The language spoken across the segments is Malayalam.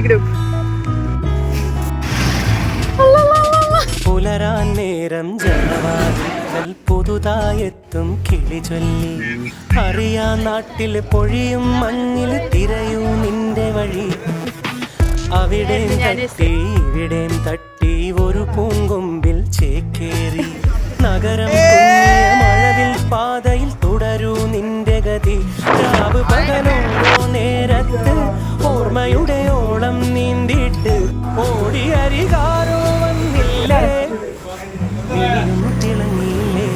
ഗ്രൂപ്പ്. പുലരാൻ നേരം ജനവാതിൽ പുതുതായെത്തും കിളി ചൊല്ലി അറിയാ നാട്ടിൽ പൊഴിയും മഞ്ഞിൽ തിരയൂ നിന്റെ വഴി. അവിടെയും തട്ടി ഇവിടെയും തട്ടി ഒരു പൂങ്കൊമ്പിൽ ചേക്കേറി നഗരം കുഞ്ഞിയ മഴവിൽ പാതയിൽ തുടരൂ നിന്റെ ഗതി. രാവ് പകലോരോ നേരത്ത് ഓർമ്മയുടെ ഓളം നീന്തിയിട്ട് ഓടിയരികാരോ വന്നില്ലേ, തിളങ്ങിയില്ലേ.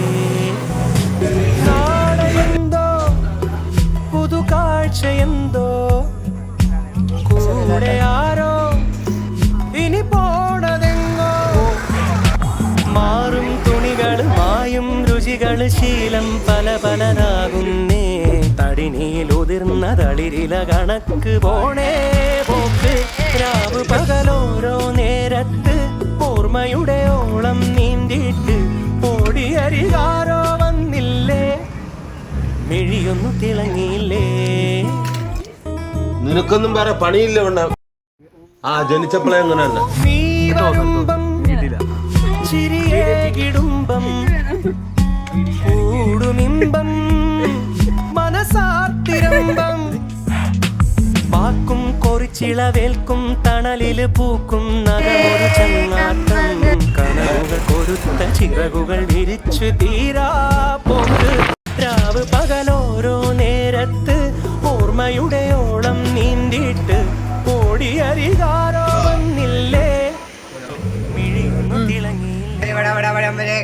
നാളെയെന്തോ പുതുകാഴ്ചയെന്തോ കൂടെ ആരോ ഇനി പോണതെങ്ങോ. മാറും തുണികൾ മായും രുചികൾ ശീലം പല പലതാകുന്നേ. തടിനിയിൽ ഉതിർന്ന തളിരില കണക്ക് പോണേ പോക്ക്. രാവ് പകലോരോ നേരത്ത് ഓർമ്മയുടെ ഓളം നീന്തിയിട്ട് ഓടിയരികാരോ വന്നില്ലേ, മിഴിയൊന്നു തിളങ്ങിയില്ലേ. നിനക്കൊന്നും വേറെ പണിയില്ല വേണ്ട. ആ ജനിച്ചപ്പോഴേ അങ്ങനെ തന്നെ. ചിരിയേകിടുംബം കൂടുമിമ്പം മനസാത്തിരമ്പം വാക്കും കൊറിച്ചിളവേൽക്കും തണലില് പൂക്കും നഗമൊരു ചങ്ങാട്ടം. കനവുകൾ കൊരുത്ത ചിറകുകൾ വിരിച്ചു തീരാ പോക്ക്. രാവ് പകലോരോ നേരത്ത് ഓർമ്മയുടെ ഓളം നീന്തിയിട്ട് ഓടിയരികാരോ വന്നില്ലേ, മിഴിയൊന്നു തിളങ്ങിയില്ലേ.